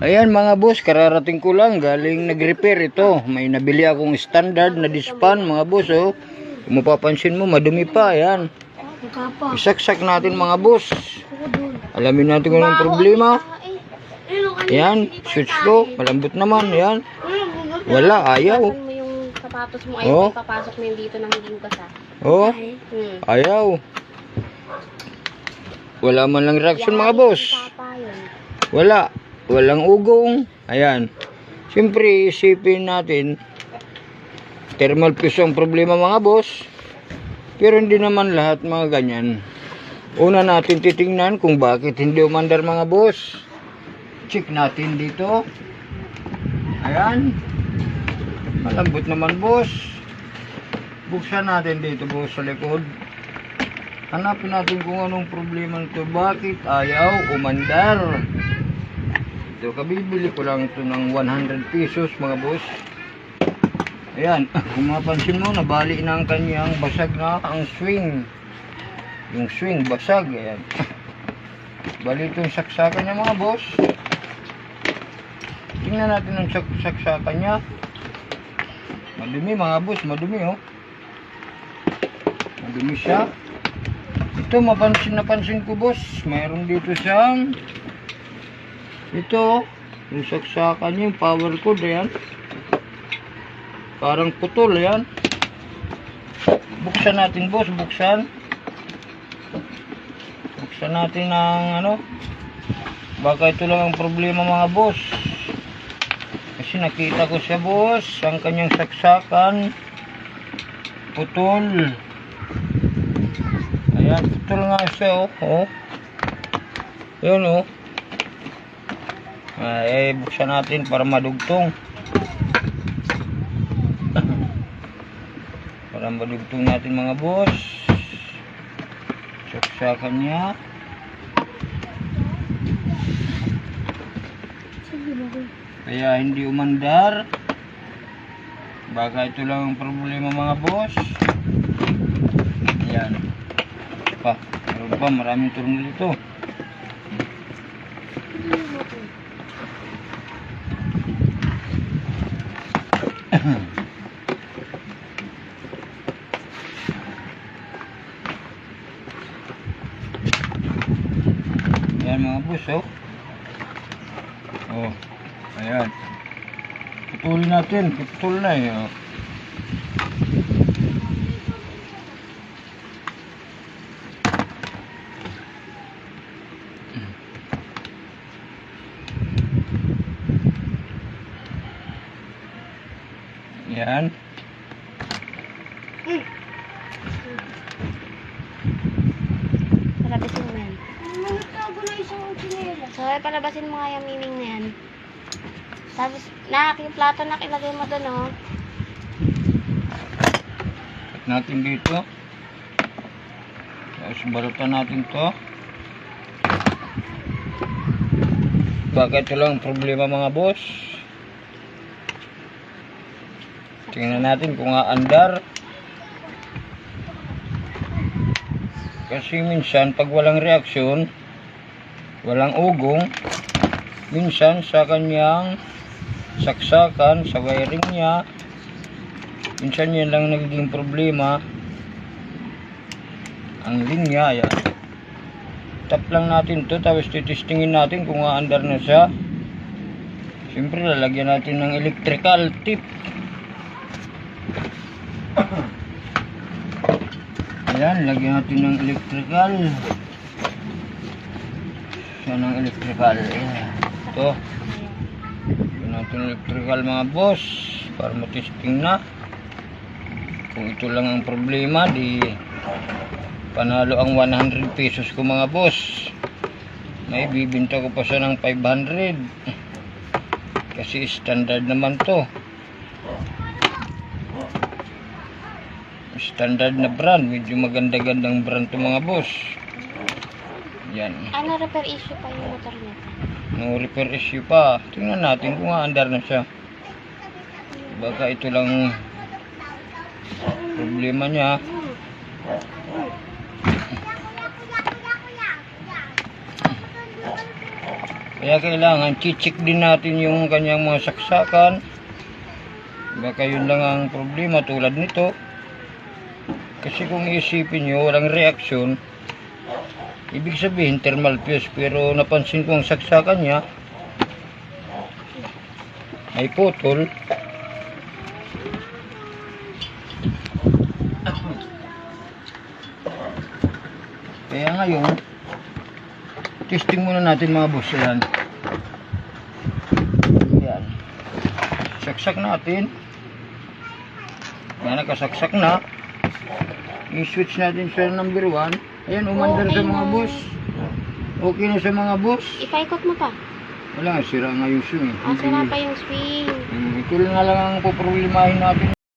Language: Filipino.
Ayan mga boss, kararating ko lang, galing nag-repair ito. May nabili akong standard na dispan mga boss, oh. Kung mapapansin mo, madumi pa, ayan. Isaksak natin mga boss. Alamin natin kung anong problema. Ayan, switch ko, malambot naman, ayan. Wala, ayaw. Mo yung sapatos mo, Oh. ay papasok mo yung dito ng hindi ka. Oh, ayaw. Wala man lang reaction mga boss. Wala. Walang ugong. Ayan. Siyempre, isipin natin, thermal fuse ang problema mga boss. Pero hindi naman lahat mga ganyan. Una natin titingnan kung bakit hindi umandar mga boss. Check natin dito. Ayan. Malambot naman boss. Buksan natin dito boss sa likod. Hanapin natin kung anong problema nito. Bakit ayaw umandar? Ito, kabibili ko lang ito ng 100 pesos mga boss. Ayan, kung mapansin mo, nabali na ang kanyang basag na ang swing. Yung swing, basag. Ayan. Bali itong saksakan niya mga boss. Tingnan natin ang saksakan niya. Madumi mga boss, madumi oh. Madumi siya. Ito, napansin ko boss. Mayroon dito siyang ito, yung saksakan niya, yung power cord, ayan. Parang putol, ayan. Buksan natin, boss, buksan. Buksan natin ang ano. Baka ito lang ang problema, mga boss. Kasi nakita ko siya, boss, ang kanyang saksakan. Putol. Ayan, putol nga siya, oh. Ayan, oh. Ay, buksan natin para madugtong. Para madugtong natin mga boss. Saksakan niya. Kaya hindi umandar. Baka ito lang ang problema mga boss. Ayan. Meron pa, maraming turno dito. Ayan mga boss, oh. Oh, ayan. Putulin natin, putol na eh, oh. Ayan. Palabasin mo yan. So, palabasin mo nga yung meaning na yan. Tapos, yung plato na ilagay mo doon, oh. Set natin dito. Tapos, balutan natin to. Baka ito lang problema mga boss. Tingnan natin kung aandar. Kasi minsan pag walang reaksyon, walang ugong, minsan sa kanyang saksakan, sa wiring niya, minsan yan lang nagiging problema. Ang linya, yan. Tap lang natin to, tapos titistingin natin kung aandar na siya. Siyempre lalagyan natin ng electrical tip. Ayan, lagyan natin ng electrical. Yan ang electrical. Ayan. Ito. Lagyan natin electrical mga boss. Para matesting na. Kung ito lang ang problema, di panalo ang 100 pesos ko mga boss. May bibinta ko pa siya ng 500. Kasi standard naman to. Standard na brand, medyo maganda-gandang brand to mga boss. Yan. Ano repair issue pa yung motor nito? No repair issue pa. Tingnan natin kung aandar na siya. Baka ito lang problema niya. Kaya kailangan check din natin yung kanyang mga saksakan. Baka yun lang ang problema tulad nito. Kasi kung iisipin nyo, walang reaksyon, ibig sabihin thermal fuse. Pero napansin ko ang saksakan niya ay putol. Kaya ngayon, testing muna natin mga boss. Ayan. Ayan. Saksak natin. Ayan, nakasaksak na. I-switch natin sa number 1. Ayan, umandar Okay sa mga na. boss. Okay na sa mga boss. Ipaikot mo pa. Wala, sira nga yung swing. Sira pa yung swing. Ito na lang ang poproblemahin natin